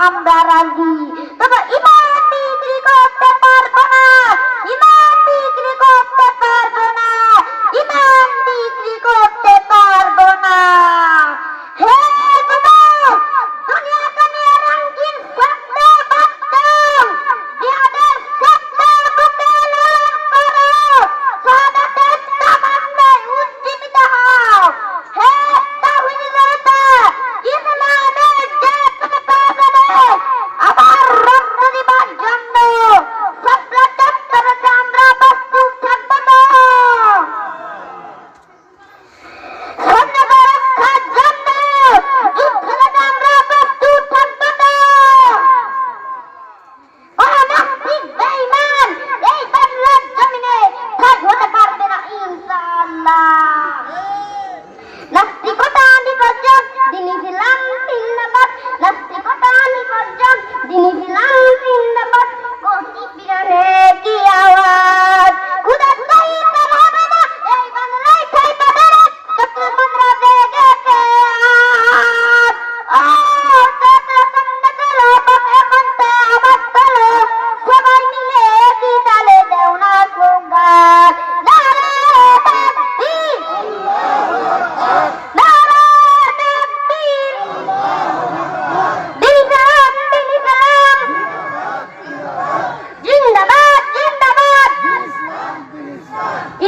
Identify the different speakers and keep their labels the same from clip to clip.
Speaker 1: আমরা রাজি, তবে ইমান বিক্রি করতে পারবো না, ইমান বিক্রি করতে পারবো না, ইমান বিক্রি করতে পারবো না। হে যুবক, দুনিয়াকে নিয়ে রঙিন স্বপ্ন বাঁচতাম, জিহাদের স্বপ্ন বুকে লালন করো, শাহাদাতের তামান্নায় উজ্জীবিত হও। হে তাওহীদ জনতা, ইসলামের যে তুমি পাবে আবার রক্ত দিবার জন্য সবলা চত্বরে আমরা প্রস্তুত থাকবো না।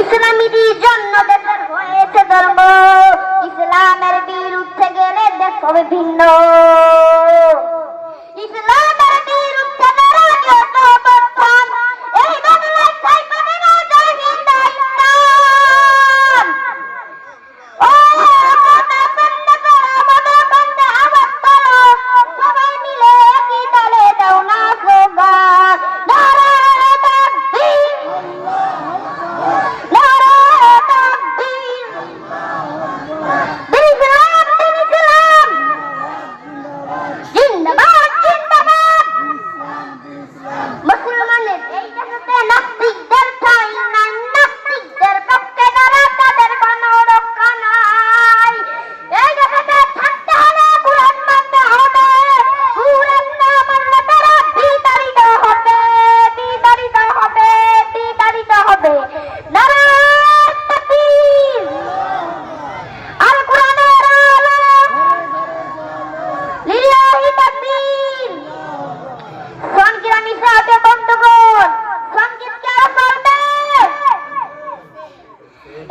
Speaker 1: ইসলামের জন্য দেশের হয়েছে ধর্ম, ইসলামের বিরুদ্ধে গেলে দেশ হবে ভিন্ন, ইসলামের বিরুদ্ধে এই বাংলায় ঠাঁই পাবে না জয় হিন্দ ইসলাম। ও সবাই মিলে একই দলে দাও না স্লোগান, নারায়ে তাকবীর, নারায়ে তাকবীর, ইসলাম ইসলাম, জিন্দাবাদ জিন্দাবাদ। মুসলমানের এই দেশে নাস্তিকদের ঠাঁই নাই, নাস্তিকদের পক্ষে যারা তাদের কোনো রক্ষা নাই। এই দেশে থাকতে হলে কুরআন মানতে হবে, কুরআন না মানলে তারা বিতাড়িত হবে, বিতাড়িত হবে, বিতাড়িত হবে। নারায়ে তাকবীর, আল কুরআনের আলো, লিল্লাহি তাকবীর। সংগ্রামী সাথে বন্ধুগণ, সংগীত কে চলবে?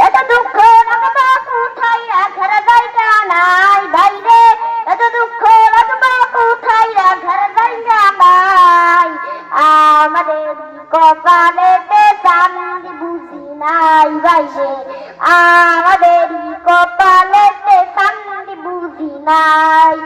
Speaker 1: এত দুঃখ রাখবা কোথায় রাখার জায়গা নাই ভাইরে, এত দুঃখ রাখবা কোথায় রাখার জায়গা নাই। আমাদের কপালেতে শান্তি বুঝি নাই ভাইরে, আমাদের কপালেতে শান্তি বুঝি নাই।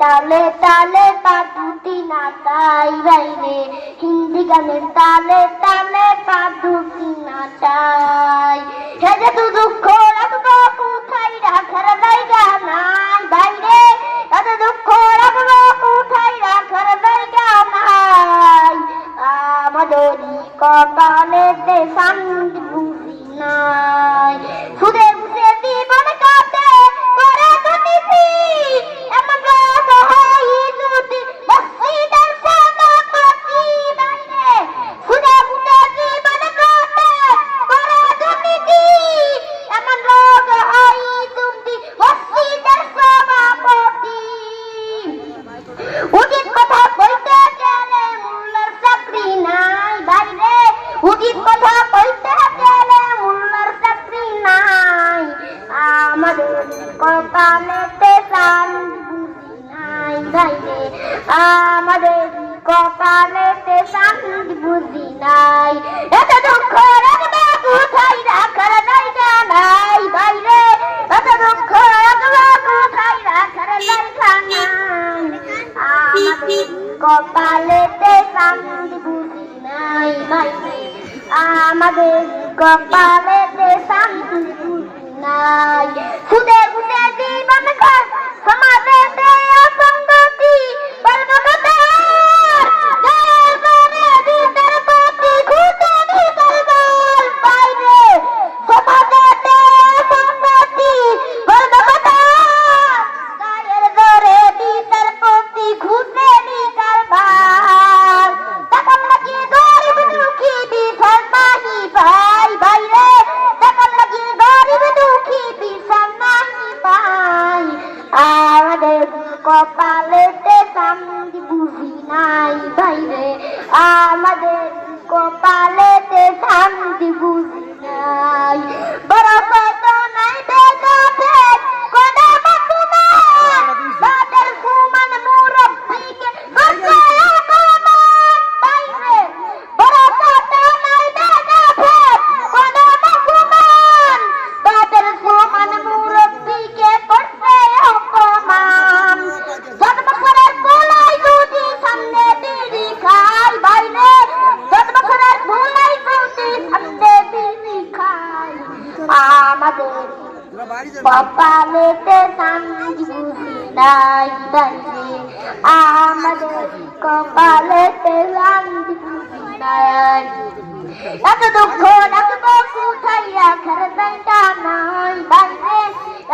Speaker 1: তালে তালে পা দুটি নাচাই বাইরে, হিন্দি গানের তালে তালে পা দুটি নাচাই। হে যে তু দুঃখ রাখবো কোথায় রাখার জায়গা নাই বাইরে, এত দুঃখ রাখবো কোথায় রাখার জায়গা নাই। আমাদের কপালেতে শান্তি বুঝি নাই, সুদে বুঝে জীবন কাটে করে দুটি এমন রাত হয় যদি মসজিদের সমাপতি বাইরে, সুদে বুঝে জীবন কাটে করে দুটি এমন রাত হয় যদি মসজিদের সমাপতি। উচিত কথা বলতে গেলে মূল্যের চাকরি নাই বাইরে, উচিত কথা বলতে গেলে মূল্যের চাকরি নাই। আমাদের কপালেতে শান্তি বুঝি নাই ভাইরে, আমাদের কপালেতে শান্তি বুঝি নাই। এত দুঃখ রাখবে কোথায় রাখার জায়গা নাই বাইরে, এত দুঃখ রাখবে কোথায় রাখার জায়গা নাই। আমাদের কপালেতে শান্তি নাই সুদে গুদে জীবন ঘর সমাজেতে অসঙ্গতি বর্ণগত কপালেতে শান্তি বুঝি নাই বাইরে আমাদের কপালেতে শান্তি বুঝি নাই বড় কত নাই বেদতে কোদা মাতুমান বাদের সুমান মুরব্বিকে গছায়া কমান বাইরে বড় কত নাই বেদতে কোদা মাতুমান বাদের সুমান মুরব্বিকে করতে অপমান জন্ম করে ভুলাই যদি সামনে বিড়ি খাই বাইরে জন্ম করে ভুলাই যদি সামনে বিড়ি খাই আমাদের কপালেতে শান্তি বুঝি নাই বাইরে আমাদের কপালেতে শান্তি বুঝি নাই এত দুঃখ রাখবো কোথায় রাখার জায়গা নাই বাইরে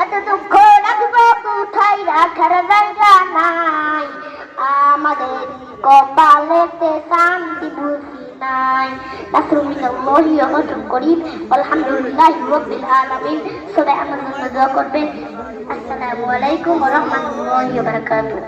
Speaker 1: এত দুঃখ রাখবো কোথায় রাখার জায়গা নাই আমাদের কপালেতে শান্তি বুঝি নাই নাসরুল্লাহি ওয়া ফাতহুল করিম আলহামদুলিল্লাহি রাব্বিল আলামিন সবাই আমার জন্য দোয়া করবেন আসসালামু আলাইকুম ওয়া রাহমাতুল্লাহি ওয়া বারাকাতুহু